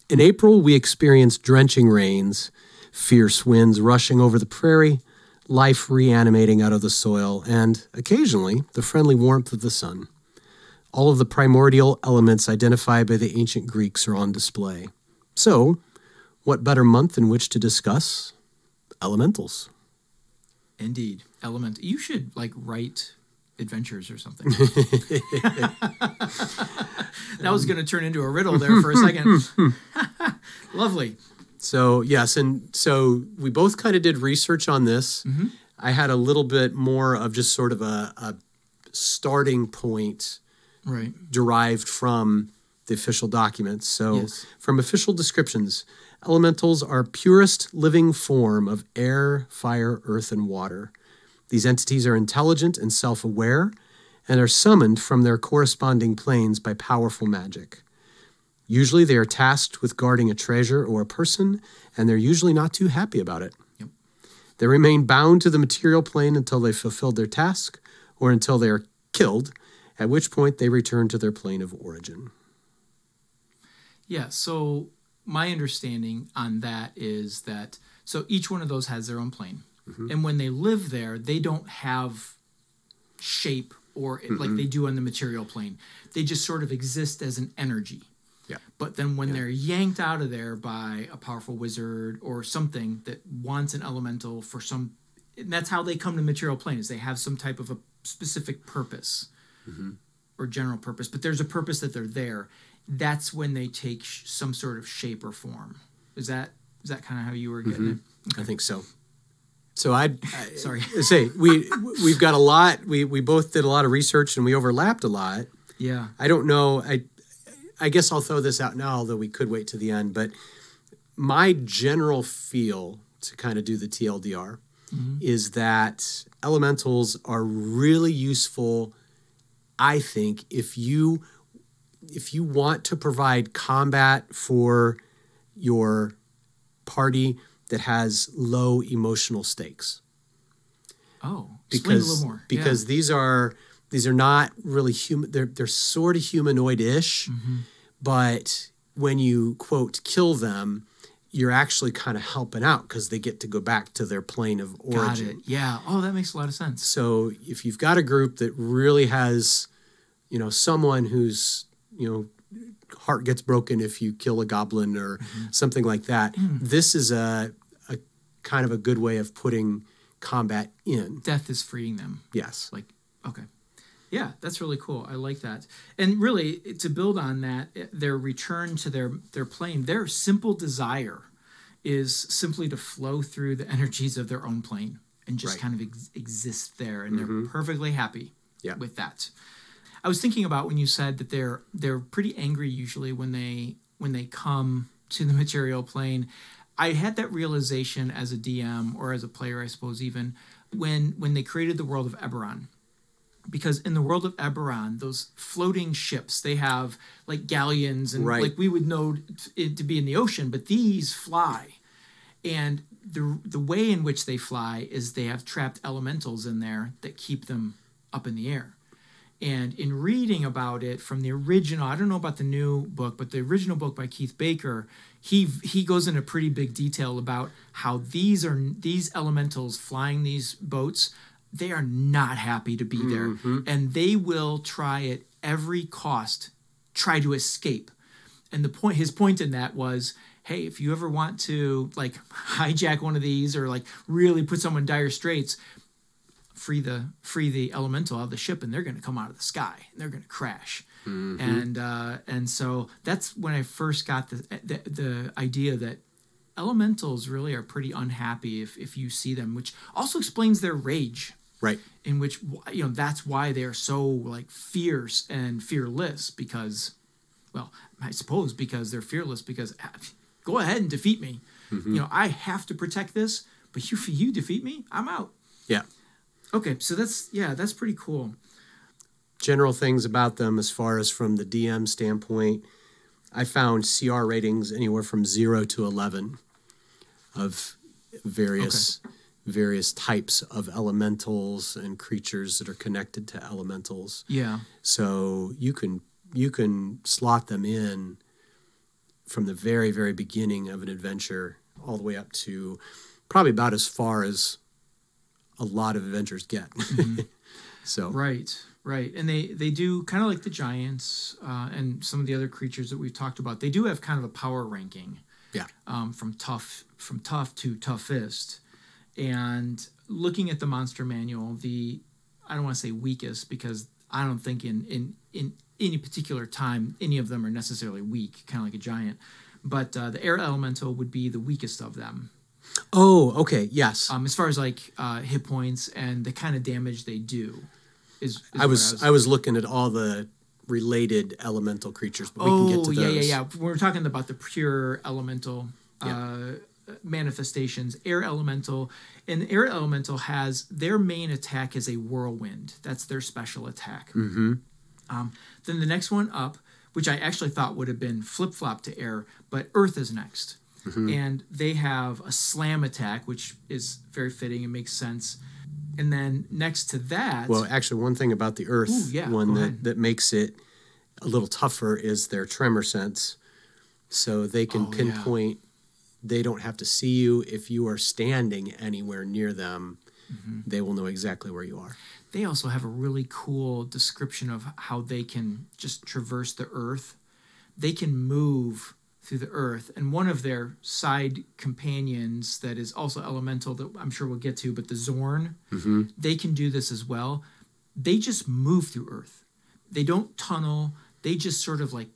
In April, we experienced drenching rains, fierce winds rushing over the prairie, life reanimating out of the soil, and occasionally the friendly warmth of the sun. All of the primordial elements identified by the ancient Greeks are on display. So, what better month in which to discuss elementals? Indeed. You should, write adventures or something. That was going to turn into a riddle there for a second. Lovely. So, yes, and so we both kind of did research on this. Mm-hmm. I had a little bit more of just sort of a starting point derived from the official documents. So, from official descriptions, elementals are purest living form of air, fire, earth, and water. These entities are intelligent and self-aware and are summoned from their corresponding planes by powerful magic. Usually they are tasked with guarding a treasure or a person, and they're usually not too happy about it. Yep. They remain bound to the material plane until they've fulfilled their task or until they are killed, at which point they return to their plane of origin. Yeah, so my understanding on that is that, so each one of those has their own plane. Mm-hmm. And when they live there, they don't have shape or like they do on the material plane. They just sort of exist as an energy. Yeah. But then when they're yanked out of there by a powerful wizard or something that wants an elemental for some, and that's how they come to material plane, is they have some type of a specific purpose or general purpose, but there's a purpose that they're there. That's when they take some sort of shape or form. Is that kind of how you were getting it? Okay. I think so. So I sorry. Say we've got a lot. We both did a lot of research and we overlapped a lot. Yeah. I don't know. I guess I'll throw this out now, although we could wait to the end. But my general feel, to kind of do the TLDR, is that elementals are really useful, I think, if you want to provide combat for your party that has low emotional stakes. Oh, explain a little more. Because these are not really human. They're sort of humanoid-ish, but when you quote kill them, you're actually kind of helping out because they get to go back to their plane of origin. Got it. Yeah. Oh, that makes a lot of sense. So if you've got a group that really has, someone whose, heart gets broken if you kill a goblin or something like that, this is a kind of a good way of putting combat in. Death is freeing them. Yes. Okay. Yeah, that's really cool. I like that. And really, to build on that, their return to their plane, their simple desire is simply to flow through the energies of their own plane and just kind of exist there. And they're perfectly happy with that. I was thinking about when you said that they're pretty angry usually when they come to the material plane. I had that realization as a DM or as a player, I suppose, even when they created the world of Eberron. Because in the world of Eberron, those floating ships, they have like galleons and like we would know it to be in the ocean, but these fly. And the way in which they fly is they have trapped elementals in there that keep them up in the air. And in reading about it from the original, I don't know about the new book, but the original book by Keith Baker, he goes into pretty big detail about how these elementals flying these boats, they are not happy to be there. And they will try at every cost, try to escape. And his point in that was, hey, if you ever want to hijack one of these or really put someone in dire straits, free the elemental out of the ship, and they're going to come out of the sky and they're going to crash. And so that's when I first got the idea that elementals really are pretty unhappy if you see them, which also explains their rage. Right. In which, that's why they're so fierce and fearless because, well, I suppose because they're fearless because go ahead and defeat me. I have to protect this, but you defeat me, I'm out. Yeah. Okay, so that's pretty cool. General things about them as far as from the DM standpoint, I found CR ratings anywhere from 0 to 11 of various types of elementals and creatures that are connected to elementals. Yeah. So you can slot them in from the very, very beginning of an adventure all the way up to probably about as far as a lot of adventures get. Mm-hmm. So right. And they do kind of like the giants and some of the other creatures that we've talked about. They do have kind of a power ranking. Yeah. From tough to toughest. And looking at the monster manual, I don't want to say weakest, because I don't think in any particular time any of them are necessarily weak, kind of like a giant. But the air elemental would be the weakest of them. Oh, okay, yes. As far as like hit points and the kind of damage they do, I was looking at all the related elemental creatures, but we can get to those. Yeah. We're talking about the pure elemental manifestations, air elemental, and the air elemental has their main attack is a whirlwind. That's their special attack. Mm-hmm. Then the next one up, which I actually thought would have been flip-flop to air, but earth is next. Mm-hmm. And they have a slam attack, which is very fitting and makes sense. And then next to that... Well, actually, one thing about the earth that makes it a little tougher is their tremor sense. So they can pinpoint... Yeah. They don't have to see you. If you are standing anywhere near them, mm-hmm. they will know exactly where you are. They also have a really cool description of how they can just traverse the earth. They can move through the earth. And one of their side companions that is also elemental that I'm sure we'll get to, but the Zorn, mm-hmm. they can do this as well. They just move through earth. They don't tunnel. They just sort of like,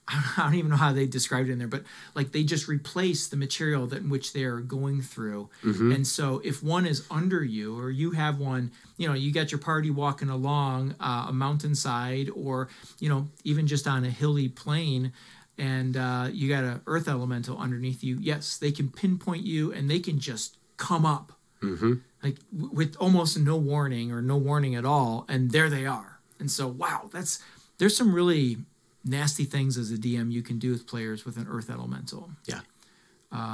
I don't even know how they described it in there, but like they just replace the material that in which they're going through. Mm-hmm. And so if one is under you, or you have one, you got your party walking along a mountainside, or, even just on a hilly plain, and you got an earth elemental underneath you, yes, they can pinpoint you and they can just come up mm-hmm. like with almost no warning or no warning at all. And there they are. And so, wow, there's some really nasty things as a DM you can do with players with an earth elemental. Yeah.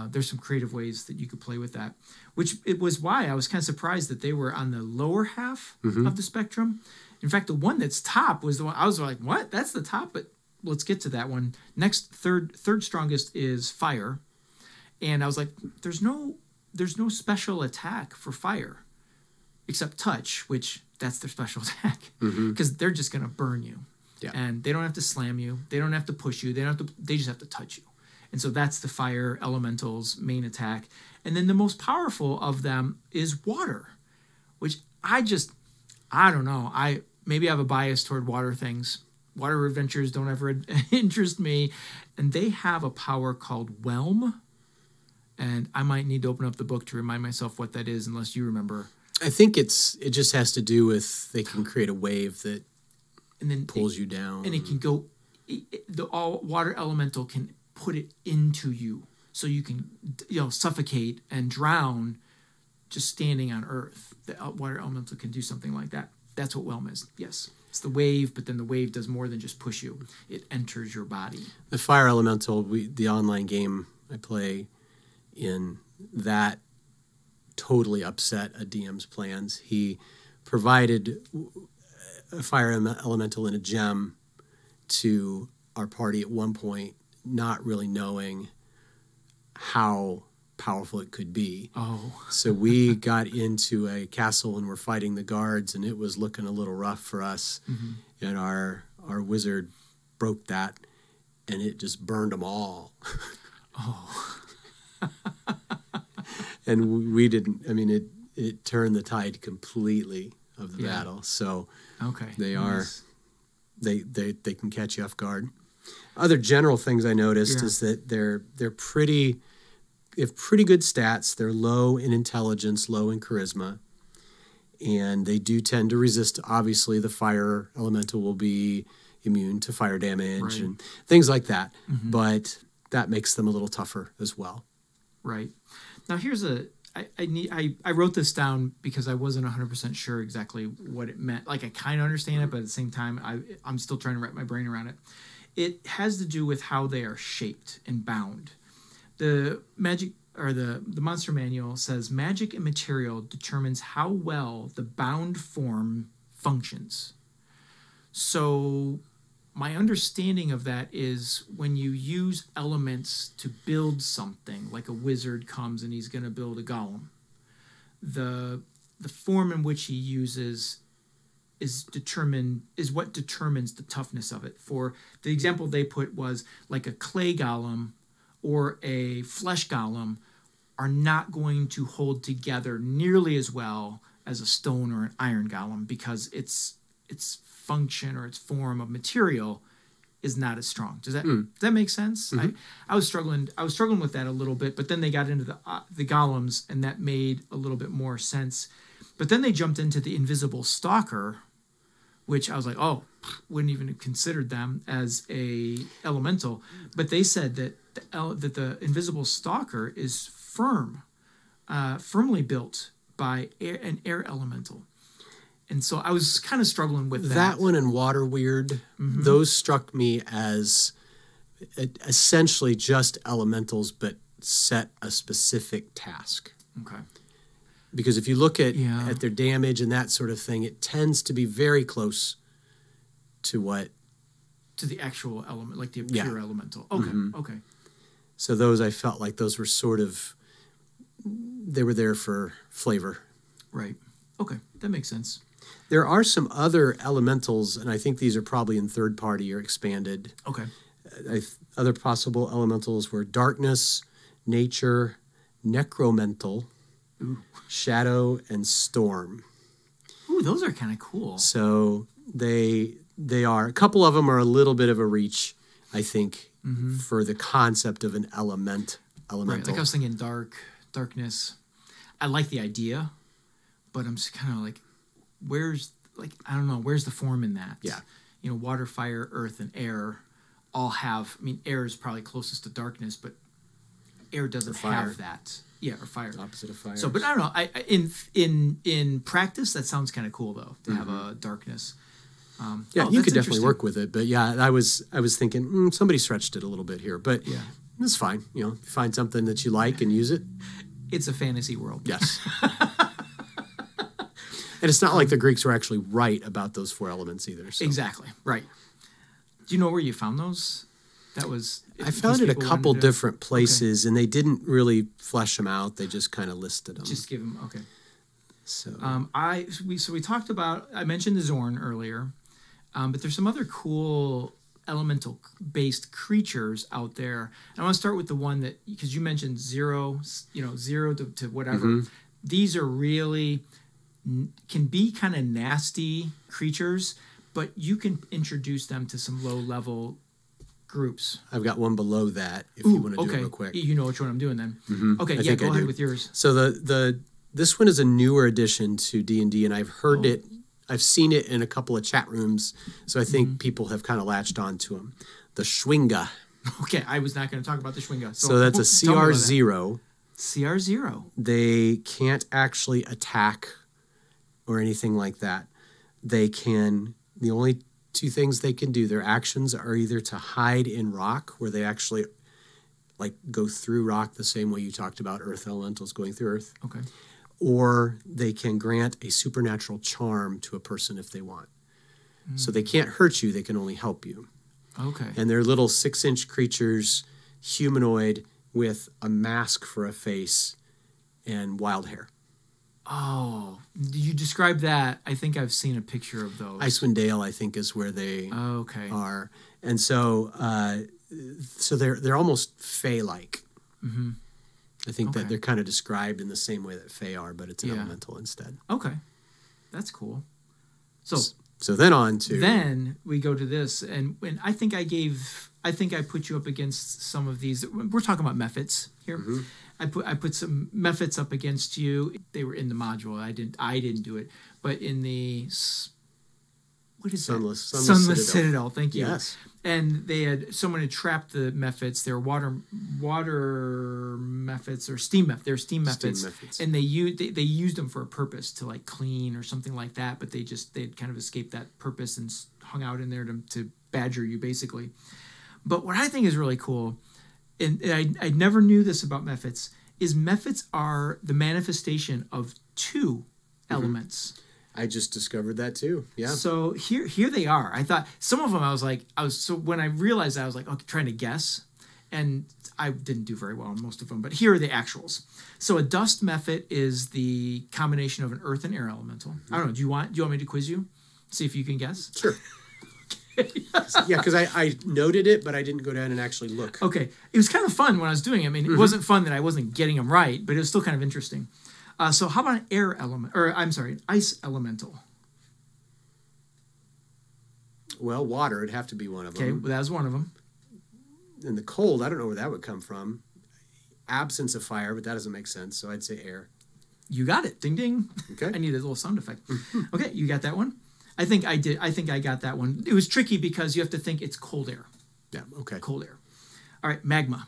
There's some creative ways that you could play with that, which it was why I was kind of surprised that they were on the lower half mm-hmm. of the spectrum. In fact, the one that's top was the one I was like, what? That's the top? But let's get to that one. Next, third strongest is fire. And I was like, there's no special attack for fire except touch, which that's their special attack because mm-hmm. they're just going to burn you. Yeah. And they don't have to slam you. They don't have to push you. They just have to touch you. And so that's the fire elemental's main attack. And then the most powerful of them is water, which I don't know. Maybe I have a bias toward water things. Water adventures don't ever interest me. And they have a power called Whelm. And I might need to open up the book to remind myself what that is, unless you remember. I think it just has to do with they can create a wave that and then pulls you down. And it can go, all water elemental can put it into you. So you can, suffocate and drown just standing on earth. The water elemental can do something like that. That's what Whelm is. Yes. It's the wave, but then the wave does more than just push you. It enters your body. The fire elemental, the online game I play in, that totally upset a DM's plans. He provided a fire elemental and a gem to our party at one point, not really knowing how powerful it could be. Oh. So we got into a castle and we're fighting the guards, and it was looking a little rough for us. Mm-hmm. And our wizard broke that, and it just burned them all. Oh. And we didn't, it turned the tide completely of the battle. So okay. They are, they can catch you off guard. Other general things I noticed is that they have pretty good stats. They're low in intelligence, low in charisma, and they do tend to resist. Obviously, the fire elemental will be immune to fire damage and things like that, mm-hmm. but that makes them a little tougher as well. Right. Now here's I wrote this down because I wasn't 100% sure exactly what it meant. Like I kind of understand it, but at the same time, I'm still trying to wrap my brain around it. It has to do with how they are shaped and bound. The magic or the monster manual says magic and material determines how well the bound form functions. So my understanding of that is when you use elements to build something, like a wizard comes and he's going to build a golem, the form in which he uses is what determines the toughness of it. For the example they put was like a clay golem or a flesh golem are not going to hold together nearly as well as a stone or an iron golem because its function or its form of material is not as strong. Does that make sense? Mm-hmm. I was struggling with that a little bit, but then they got into the golems, and that made a little bit more sense. But then they jumped into the invisible stalker, which I was like, oh, wouldn't even have considered them as a elemental. But they said that the invisible stalker is firmly built by an air elemental. And so I was kind of struggling with that. That one and Water Weird, those struck me as essentially just elementals, but set a specific task. Okay. Because if you look at their damage and that sort of thing, it tends to be very close to what? To the actual element, like the pure elemental. Okay, okay. So those, I felt like those were sort of, they were there for flavor. Right. Okay, that makes sense. There are some other elementals, and I think these are probably in third party or expanded. Okay. Other possible elementals were darkness, nature, necromental, shadow, and storm. Ooh, those are kind of cool. So they are, a couple of them are a little bit of a reach, I think, for the concept of an elemental. Right, like I was thinking darkness. I like the idea, but I'm just kind of like, where's the form in that? Yeah. You know, water, fire, earth, and air all have, I mean, air is probably closest to darkness, but air doesn't have that. Yeah, or fire. Opposite of fire. So, but I don't know. In practice, that sounds kind of cool though, to have a darkness. You could definitely work with it, but yeah, I was thinking somebody stretched it a little bit here, but it's fine. You know, find something that you like and use it. It's a fantasy world. Yes. And it's not like the Greeks were actually right about those four elements either. So. Exactly. Right. Do you know where you found those? I found it a couple different places, and they didn't really flesh them out. They just kind of listed them. Just give them, okay. So we talked about, I mentioned the Zorn earlier, but there's some other cool elemental-based creatures out there. And I want to start with the one that, because you mentioned zero to whatever. These are really, can be kind of nasty creatures, but you can introduce them to some low-level groups. I've got one below that if you want to do it real quick. You know which one I'm doing then. Okay, go ahead with yours. So this one is a newer addition to D&D, and I've heard it. I've seen it in a couple of chat rooms, so I think people have kind of latched on to them. The Schwinga. Okay, I was not going to talk about the Schwinga. So that's a CR0. CR0. They can't actually attack or anything like that. They can, the only two things they can do, their actions are either to hide in rock, where they actually like go through rock the same way you talked about earth elementals going through earth. Okay. Or they can grant a supernatural charm to a person if they want. So they can't hurt you, they can only help you. Okay. And they're little 6-inch creatures, humanoid, with a mask for a face and wild hair. Oh, you described that. I think I've seen a picture of those. Icewind Dale, I think, is where they are. And so they're almost Fae-like. I think that they're kind of described in the same way that Fae are, but it's an elemental instead. Okay. That's cool. So then on to... Then we go to this, and I think I put you up against some of these. We're talking about mephits here. I put some mephits up against you. They were in the module. I didn't do it, but in the Sunless Citadel. Thank you. Yes. And someone had trapped the mephits. They're water mephits or steam mephits. They're steam mephits. And they used them for a purpose to like clean or something like that. But they'd kind of escaped that purpose and hung out in there to badger you basically. But what I think is really cool, and I never knew this about mephits, is mephits are the manifestation of two elements. I just discovered that too. Yeah. So here they are. I thought some of them so when I realized that, I was like, okay, trying to guess, and I didn't do very well on most of them, but here are the actuals. So a dust mephit is the combination of an earth and air elemental. I don't know. Do you want me to quiz you? See if you can guess? Sure. Yeah, because I noted it, but I didn't go down and actually look. Okay. It was kind of fun when I was doing it. I mean, it wasn't fun that I wasn't getting them right, but it was still kind of interesting. So how about an ice elemental? Well, water would have to be one of them. Okay, well, that was one of them. And the cold, I don't know where that would come from. Absence of fire, but that doesn't make sense, so I'd say air. You got it. Ding, ding. Okay. I need a little sound effect. Okay, you got that one? I think I did. I think I got that one. It was tricky because you have to think it's cold air. Yeah, okay. Cold air. All right, magma.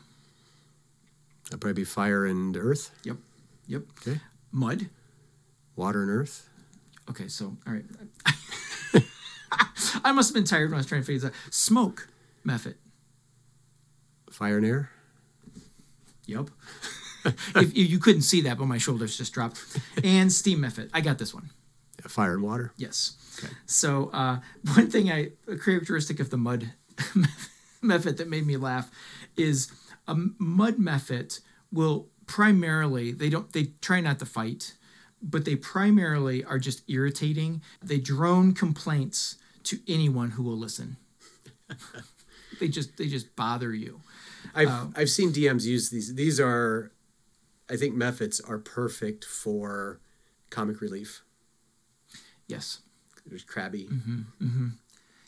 That'd probably be fire and earth. Yep. Okay. Mud. Water and earth. Okay, so, all right. I must have been tired when I was trying to figure this out. Smoke mephit. Fire and air. Yep. If you couldn't see that, but my shoulders just dropped. And steam mephit. I got this one. Yeah, fire and water. Yes. Okay. So one thing a characteristic of the mud mephit that made me laugh is a mud mephit will primarily, they try not to fight, but they primarily are just irritating. They drone complaints to anyone who will listen. They just bother you. I've seen DMs use these. These are, I think, mephits are perfect for comic relief. Yes. There's crabby.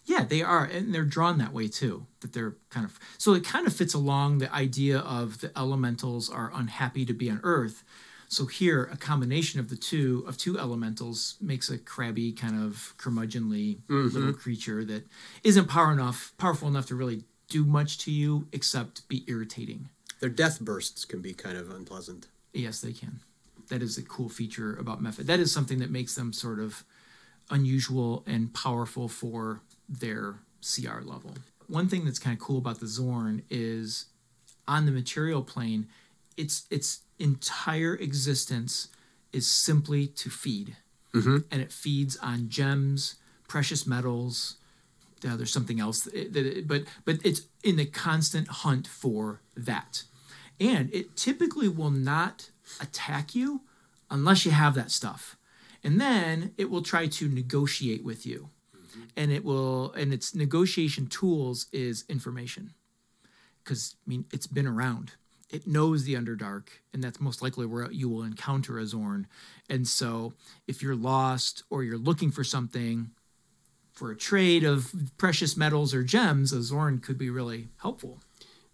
Yeah, they are, and they're drawn that way too. That they're kind of, so it kind of fits along the idea of the elementals are unhappy to be on Earth. So here, a combination of two elementals makes a crabby kind of curmudgeonly little creature that isn't powerful enough to really do much to you except be irritating. Their death bursts can be kind of unpleasant. Yes, they can. That is a cool feature about mephit. That is something that makes them sort of unusual and powerful for their CR level. One thing that's kind of cool about the Zorn is on the material plane, its entire existence is simply to feed. And it feeds on gems, precious metals. There's something else, but it's in the constant hunt for that. And it typically will not attack you unless you have that stuff. And then it will try to negotiate with you. And its negotiation tools is information. Because, I mean, it's been around. It knows the Underdark, and that's most likely where you will encounter a Zorn. And so if you're lost or you're looking for something, for a trade of precious metals or gems, a Zorn could be really helpful.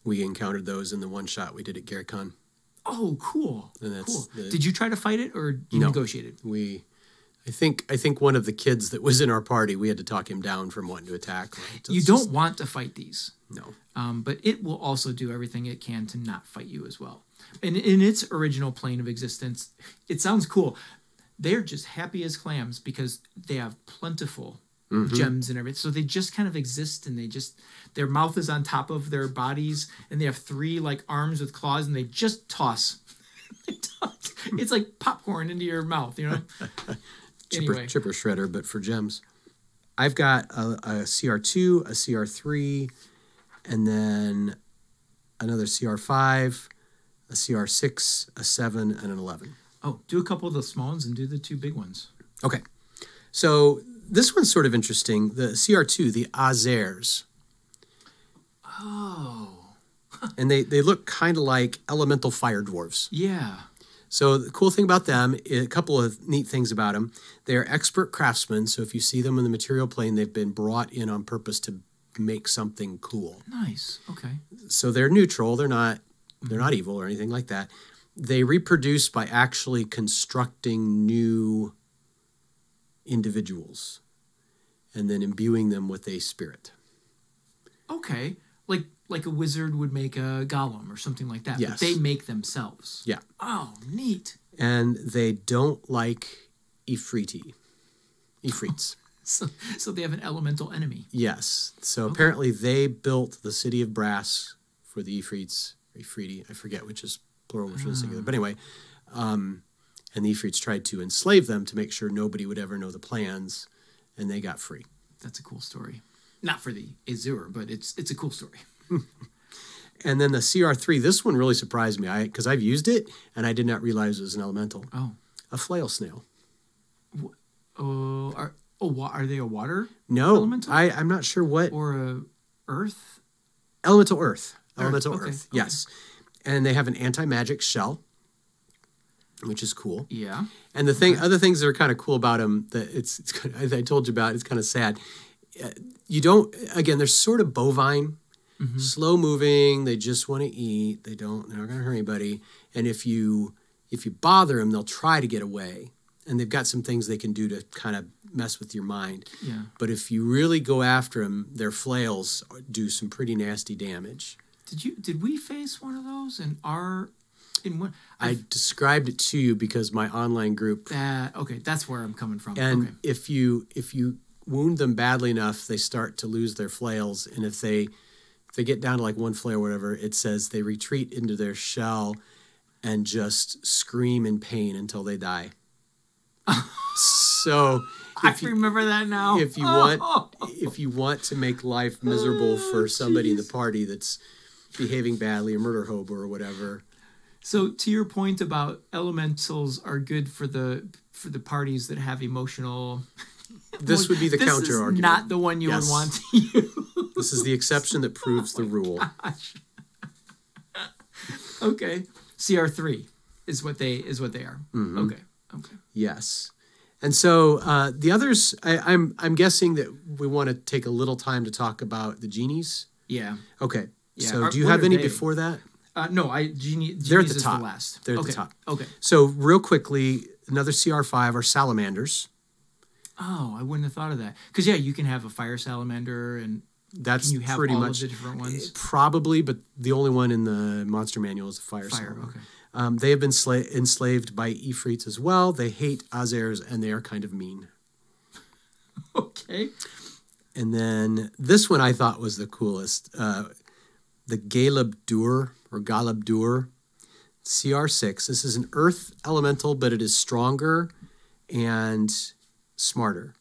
We encountered those in the one shot we did at Garricon. Oh, cool. And that's cool. Did you try to fight it or you negotiated? I think one of the kids that was in our party, we had to talk him down from wanting to attack. You don't want to fight these. No. But it will also do everything it can to not fight you as well. And in its original plane of existence, it sounds cool. They're just happy as clams because they have plentiful gems and everything. So they just kind of exist, and their mouth is on top of their bodies, and they have 3 like arms with claws, and they just toss. It's like popcorn into your mouth, you know? Chipper shredder, but for gems. I've got a CR2, a CR3, and then another CR5, a CR6, a 7, and an 11. Oh, do a couple of the small ones and do the 2 big ones. Okay. So this one's sort of interesting. The CR2, the Azers. Oh. And they look kind of like elemental fire dwarves. Yeah. So the cool thing about them, a couple of neat things about them. They are expert craftsmen. So if you see them in the material plane, they've been brought in on purpose to make something cool. Nice. Okay. So they're neutral. They're not evil or anything like that. They reproduce by actually constructing new individuals and then imbuing them with a spirit. Okay. Like a wizard would make a golem or something like that. Yes. But they make themselves. Yeah. Oh, neat. And they don't like Ifrits. So they have an elemental enemy. Yes. So apparently they built the city of brass for the Ifriti. I forget which is plural, which is singular. But anyway, And the Ifrits tried to enslave them to make sure nobody would ever know the plans, and they got free. That's a cool story. Not for the Azure, but it's a cool story. And then the CR3, this one really surprised me because I've used it, and I did not realize it was an elemental. Oh. A flail snail. Are they a water elemental? I'm not sure what. Or a earth? Elemental earth. Elemental okay. earth, yes. Okay. And they have an anti-magic shell, which is cool. Yeah. And the other things that are kind of cool about them, that it's as I told you about, it's kind of sad. You don't, again, they're sort of bovine, slow moving. They just want to eat. They're not going to hurt anybody. And if you bother them, they'll try to get away. And they've got some things they can do to kind of mess with your mind. Yeah. But if you really go after them, their flails do some pretty nasty damage. Did we face one of those I described it to you because my online group. Okay, that's where I'm coming from. And if you wound them badly enough, they start to lose their flails. And if they get down to like one flail or whatever, it says they retreat into their shell and just scream in pain until they die. So I remember that now. If you want to make life miserable for somebody in the party that's behaving badly, a murder hobo or whatever. So to your point about elementals are good for the parties that have emotional. This would be the counter argument. Not the one you would want to use. This is the exception that proves the rule. Okay, CR3 is what they are. Mm-hmm. Okay. Yes, and so the others, I'm guessing that we want to take a little time to talk about the genies. Yeah. Okay. Yeah. So do you have any before that? No, genies they're at the top. Is the last. They're at the top. Okay. So real quickly, another CR5 are salamanders. Oh, I wouldn't have thought of that. Because you can have a fire salamander, and that's can you have pretty all much of the different ones. Probably, but the only one in the monster manual is a fire salamander. Okay. They have been enslaved by Ifrits as well. They hate Azers, and they are kind of mean. Okay. And then this one I thought was the coolest. The Galabdur or Galabdur, CR6. This is an earth elemental, but it is stronger and smarter.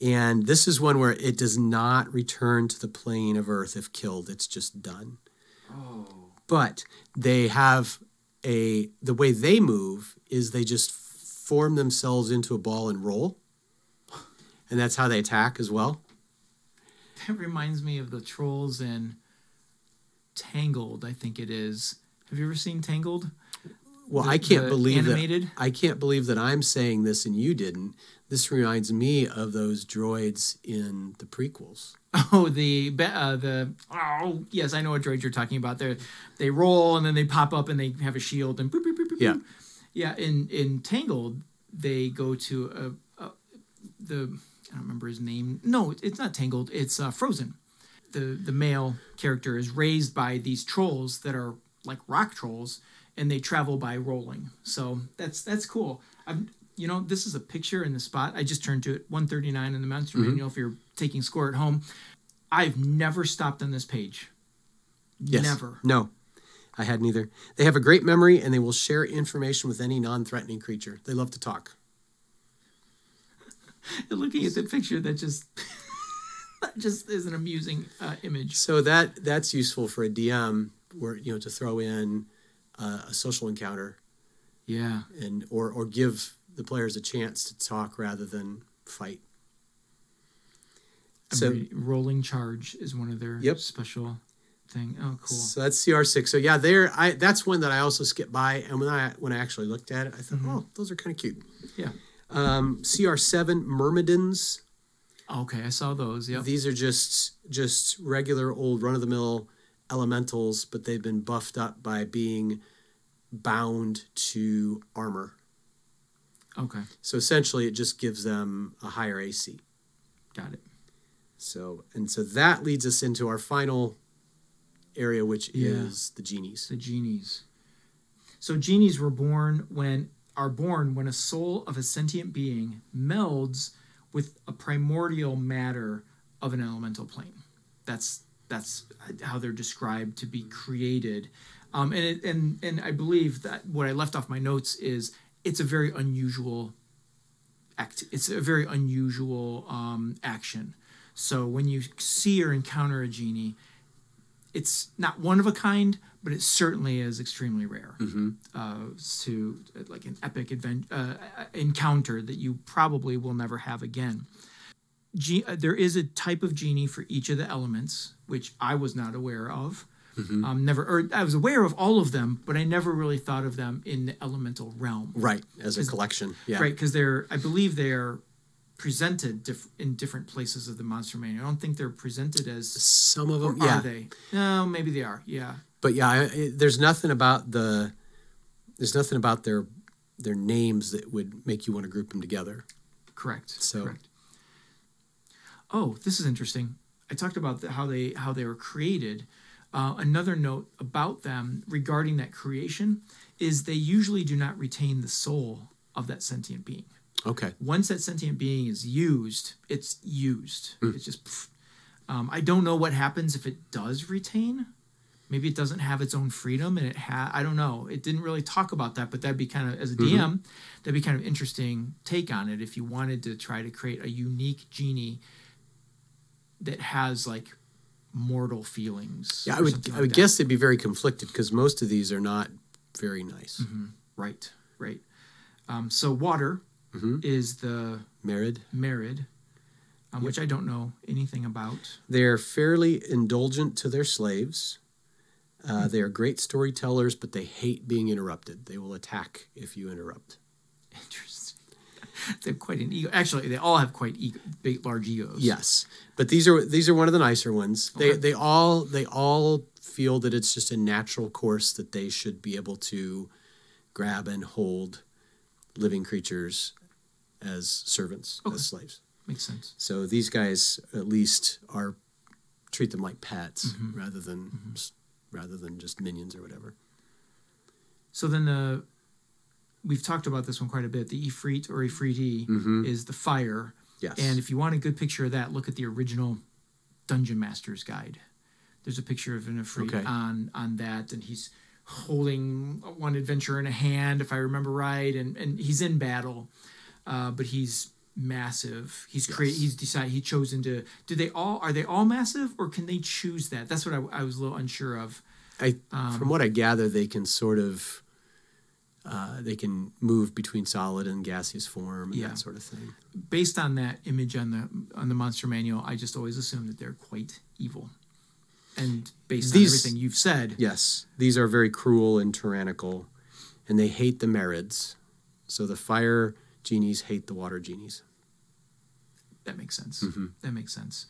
And this is one where it does not return to the plane of earth if killed. It's just done. Oh. But they have the way they move is they just form themselves into a ball and roll. And that's how they attack as well. That reminds me of the trolls in Tangled, I think it is. Have you ever seen Tangled? Well, I can't believe animated? I can't believe that I'm saying this and you didn't. This reminds me of those droids in the prequels. Oh, yes, I know what droids you're talking about. They roll and then they pop up and they have a shield and boop, boop, boop, boop, yeah. Yeah, in Tangled, they go to I don't remember his name. No, it's not Tangled. It's Frozen. The male character is raised by these trolls that are like rock trolls, and they travel by rolling. So that's cool. This is a picture in the spot. I just turned to it, 139 in the Monster Manual if you're taking score at home. I've never stopped on this page. Yes. Never. No, I hadn't either. They have a great memory, and they will share information with any non-threatening creature. They love to talk. Looking at the picture, that just is an amusing image. So that's useful for a DM, where to throw in a social encounter. Yeah. And or give the players a chance to talk rather than fight. So rolling charge is one of their special thing. Oh, cool. So that's CR6. So yeah, that's one that I also skipped by, and when I actually looked at it, I thought, oh, those are kind of cute. Yeah. CR7 Myrmidons. Okay, I saw those. Yeah. These are just regular old run-of-the-mill elementals, but they've been buffed up by being bound to armor. Okay. So essentially, it just gives them a higher AC. Got it. So that leads us into our final area, which is the genies. The genies. So genies were born when a soul of a sentient being melds with a primordial matter of an elemental plane. That's how they're described to be created. And I believe that what I left off my notes is it's a very unusual act. It's a very unusual action. So when you see or encounter a genie, it's not one of a kind, but it certainly is extremely rare. To like an epic encounter that you probably will never have again. There is a type of genie for each of the elements, which I was not aware of. I was aware of all of them, but I never really thought of them in the elemental realm. Right, as a collection. Yeah. Right, because I believe they're presented in different places of the monster manual. I don't think they're presented as some of them. Yeah, are they? No, maybe they are. Yeah, but yeah, there's nothing about their names that would make you want to group them together. Correct. So. Correct. Oh, this is interesting. I talked about how they were created. Another note about them regarding that creation is they usually do not retain the soul of that sentient being. Okay. Once that sentient being is used, it's used. It's just, I don't know what happens if it does retain. Maybe it doesn't have its own freedom, and I don't know. It didn't really talk about that, but that'd be kind of, as a DM, that'd be kind of interesting take on it if you wanted to try to create a unique genie that has like mortal feelings. Yeah, I would guess they'd be very conflicted because most of these are not very nice. Right. So water is the Merid, which I don't know anything about. They're fairly indulgent to their slaves. They are great storytellers, but they hate being interrupted. They will attack if you interrupt. Interesting. They have quite an ego. Actually, they all have quite big, large egos. Yes, but these are one of the nicer ones. Okay. They all feel that it's just a natural course that they should be able to grab and hold living creatures as servants, as slaves. Makes sense. So these guys at least treat them like pets rather than just minions or whatever. So then we've talked about this one quite a bit. The Ifrit or Ifriti is the fire. Yes. And if you want a good picture of that, look at the original Dungeon Master's Guide. There's a picture of an Ifrit on that, and he's holding one adventurer in a hand, if I remember right, and he's in battle, but he's massive. He's chosen to. Are they all massive, or can they choose that? That's what I was a little unsure of. From what I gather, they can sort of. They can move between solid and gaseous form and that sort of thing. Based on that image on the monster manual, I just always assume that they're quite evil. And based on everything you've said... Yes, these are very cruel and tyrannical, and they hate the Marids. So the fire genies hate the water genies. That makes sense. That makes sense.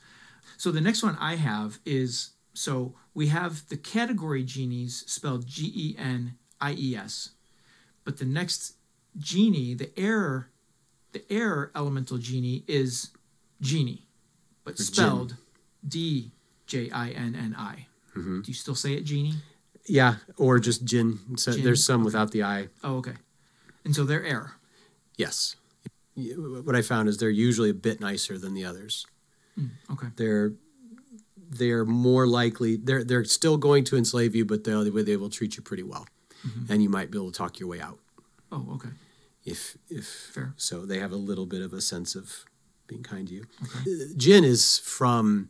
So the next one I have is... So we have the category genies spelled Genies. But the next genie, the air elemental genie is genie, but spelled Djinni. Do you still say it genie? Yeah, or just jinn. So Jinn. There's some without the I. Oh, okay. And so they're air. Yes. What I found is they're usually a bit nicer than the others. Okay. They're more likely. They're still going to enslave you, but they will treat you pretty well. And you might be able to talk your way out. Oh, okay. If fair. So they have a little bit of a sense of being kind to you. Okay. Jinn is from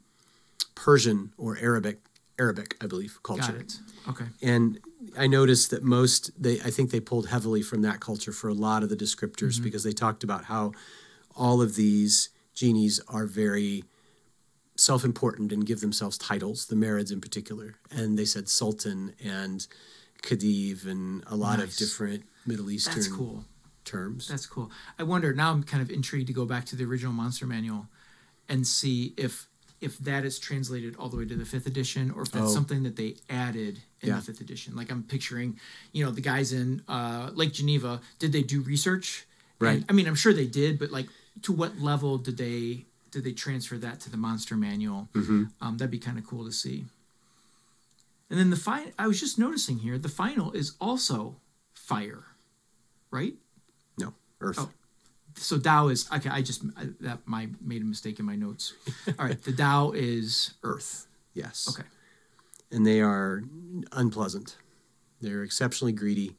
Persian or Arabic, I believe, culture. Got it. Okay. And I noticed that I think they pulled heavily from that culture for a lot of the descriptors because they talked about how all of these genies are very self-important and give themselves titles, the Marids in particular. And they said Sultan and Khedive and a lot of different Middle Eastern terms. That's cool. I wonder, now I'm kind of intrigued to go back to the original Monster Manual and see if that is translated all the way to the 5th edition or if that's something that they added in the 5th edition. Like I'm picturing, the guys in Lake Geneva, did they do research? Right. And, I mean, I'm sure they did, but like to what level did they transfer that to the Monster Manual? That'd be kind of cool to see. And then I was just noticing here, the final is also fire, right? No, earth. Oh, so Tao is, okay, made a mistake in my notes. All right, the Tao is earth. Yes. Okay. And they are unpleasant. They're exceptionally greedy,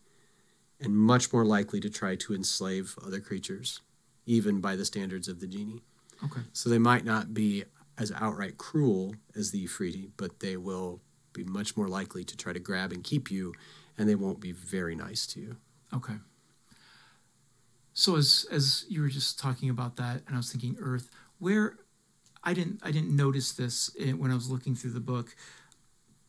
and much more likely to try to enslave other creatures, even by the standards of the genie. Okay. So they might not be as outright cruel as the Ifriti, but they will be much more likely to try to grab and keep you, and they won't be very nice to you. Okay. So as you were just talking about that, and I was thinking Earth, where I didn't notice this when I was looking through the book.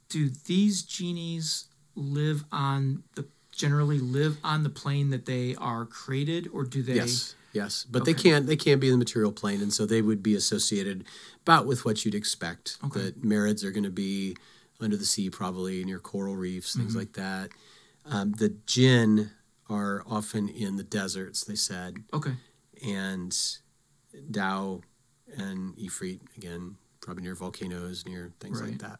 Do these genies generally live on the plane that they are created, or do they? Yes, but they can't be in the material plane, and so they would be associated about with what you'd expect. Okay. The Marids are going to be under the sea, probably near coral reefs, things like that. The Jinn are often in the deserts, they said. Okay. And Tao and Ifrit, again, probably near volcanoes, near things like that.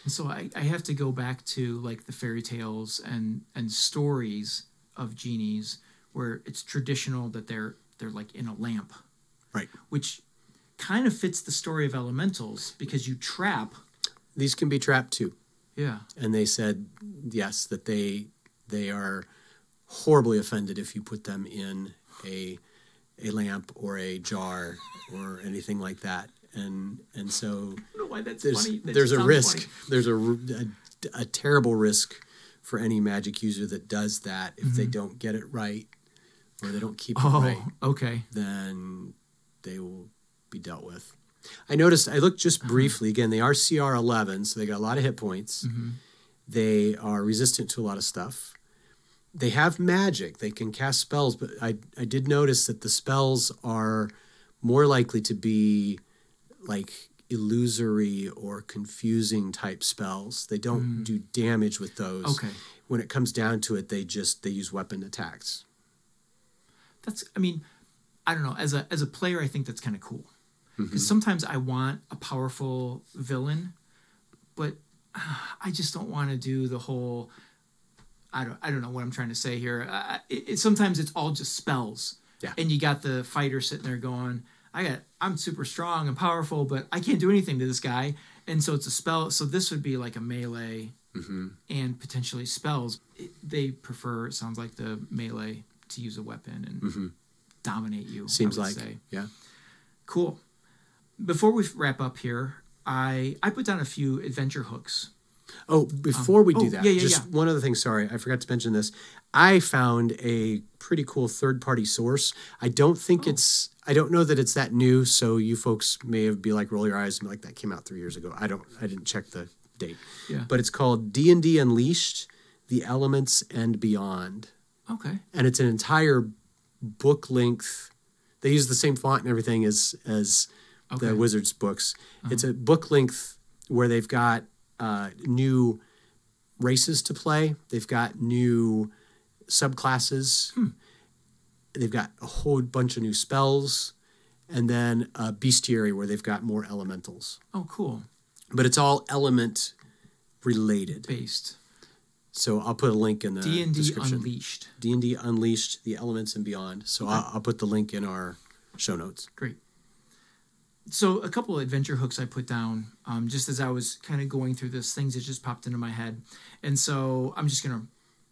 And so I have to go back to like the fairy tales and stories of genies where it's traditional that they're like in a lamp. Right. Which kind of fits the story of elementals because you trap. These can be trapped too. Yeah. And they said, yes, that they are horribly offended if you put them in a lamp or a jar or anything like that. And so I don't know why that's funny. There's a risk. Funny. There's a terrible risk for any magic user that does that if they don't get it right or they don't keep it right. Okay. Then they will be dealt with. I looked just briefly. Again, they are CR 11, so they got a lot of hit points. They are resistant to a lot of stuff. They have magic. They can cast spells, but I did notice that the spells are more likely to be like illusory or confusing type spells. They don't do damage with those. Okay. When it comes down to it, they use weapon attacks. I don't know. As a player, I think that's kind of cool. Because sometimes I want a powerful villain, but I just don't want to do the whole. I don't know what I'm trying to say here. Sometimes it's all just spells, and you got the fighter sitting there going, "I'm super strong and powerful, but I can't do anything to this guy." And so it's a spell. So this would be like a melee, and potentially spells. They prefer, it sounds like, the melee to use a weapon and dominate you. Seems like, yeah. Cool. Before we wrap up here, I put down a few adventure hooks. Oh, before we do that, one other thing. Sorry, I forgot to mention this. I found a pretty cool third-party source. I don't know that it's that new. So you folks may be like, roll your eyes and be like, that came out 3 years ago. I didn't check the date. Yeah. But it's called D&D Unleashed: The Elements and Beyond. Okay. And it's an entire book length. They use the same font and everything as the Wizards books. It's a book length where they've got new races to play. They've got new subclasses. They've got a whole bunch of new spells, and then a bestiary where they've got more elementals. Oh, cool. But it's all element related. Based. So I'll put a link in the description. Unleashed. D&D Unleashed: The Elements and Beyond. So I'll put the link in our show notes. Great. So a couple of adventure hooks I put down just as I was kind of going through this, things that just popped into my head. And so I'm just going to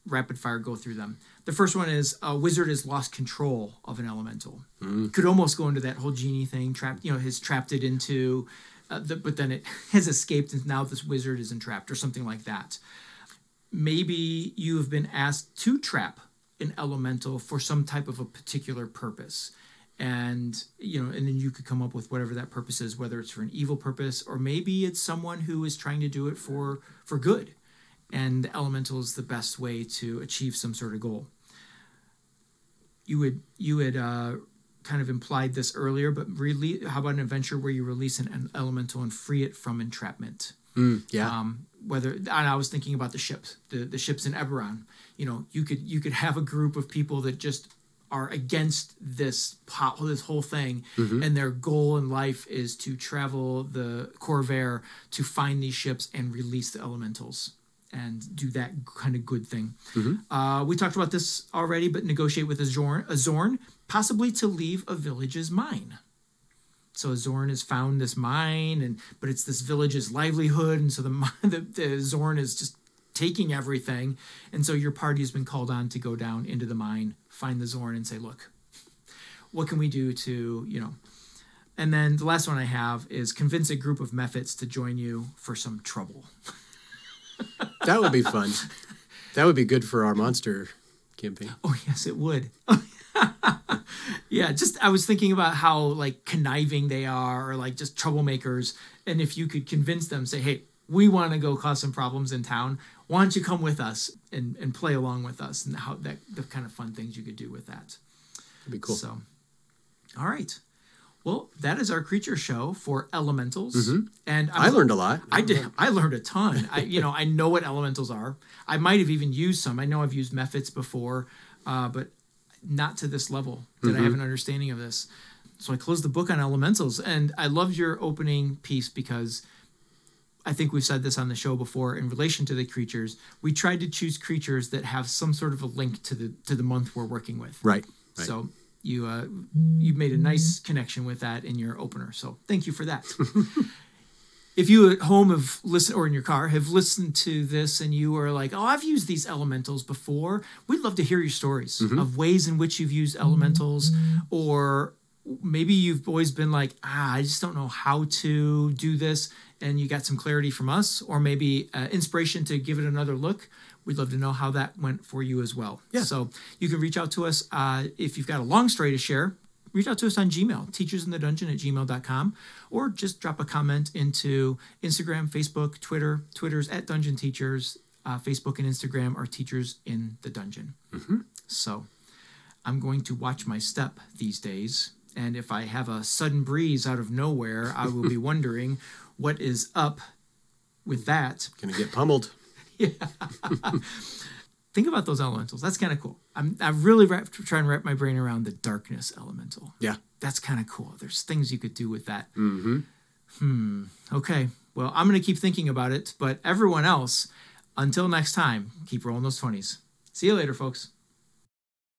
rapid fire go through them. The first one is a wizard has lost control of an elemental. Could almost go into that whole genie thing, has trapped it into, but then it has escaped and now this wizard is entrapped or something like that. Maybe you have been asked to trap an elemental for some type of a particular purpose. And then you could come up with whatever that purpose is, whether it's for an evil purpose or maybe it's someone who is trying to do it for good. And the elemental is the best way to achieve some sort of goal. You had kind of implied this earlier, but how about an adventure where you release an elemental and free it from entrapment? And I was thinking about the ships, the ships in Eberron. You could have a group of people that just are against this whole thing, and their goal in life is to travel the Corvair to find these ships and release the elementals and do that kind of good thing. We talked about this already, but negotiate with a Zorn, possibly to leave a village's mine. So a Zorn has found this mine, but it's this village's livelihood, and so the Zorn is just taking everything. And so your party has been called on to go down into the mine, find the Zorn, and say, look, what can we do to, And then the last one I have is convince a group of mephits to join you for some trouble. That would be fun. That would be good for our monster campaign. Oh, yes, it would. Yeah, I was thinking about how like conniving they are, or like just troublemakers. And if you could convince them, say, hey, we want to go cause some problems in town. Why don't you come with us and play along with us, and how the kind of fun things you could do with that. That'd be cool. So, all right. Well, that is our creature show for elementals. Mm-hmm. And I learned a lot. I did. I learned a ton. I know what elementals are. I might have even used some. I know I've used mephits before, but not to this level that I have an understanding of this. So I closed the book on elementals, and I loved your opening piece because I think we've said this on the show before in relation to the creatures. We tried to choose creatures that have some sort of a link to the month we're working with. Right. So you made a nice connection with that in your opener. So thank you for that. If you at home have listened, or in your car have listened to this, and you are like, oh, I've used these elementals before, we'd love to hear your stories of ways in which you've used elementals, or maybe you've always been like, I just don't know how to do this, and you got some clarity from us, or maybe inspiration to give it another look. We'd love to know how that went for you as well. Yeah. So you can reach out to us if you've got a long story to share. Reach out to us on Gmail, teachersinthedungeon@gmail.com, or just drop a comment into Instagram, Facebook, Twitter. Twitter's at Dungeon Teachers. Facebook and Instagram are Teachers in the Dungeon. Mm-hmm. So I'm going to watch my step these days, and if I have a sudden breeze out of nowhere, I will be wondering what is up with that. Gonna get pummeled. Yeah. Think about those elementals. That's kind of cool. I'm really trying to wrap my brain around the darkness elemental. Yeah. That's kind of cool. There's things you could do with that. Mm-hmm. Okay. Well, I'm going to keep thinking about it. But everyone else, until next time, keep rolling those 20s. See you later, folks.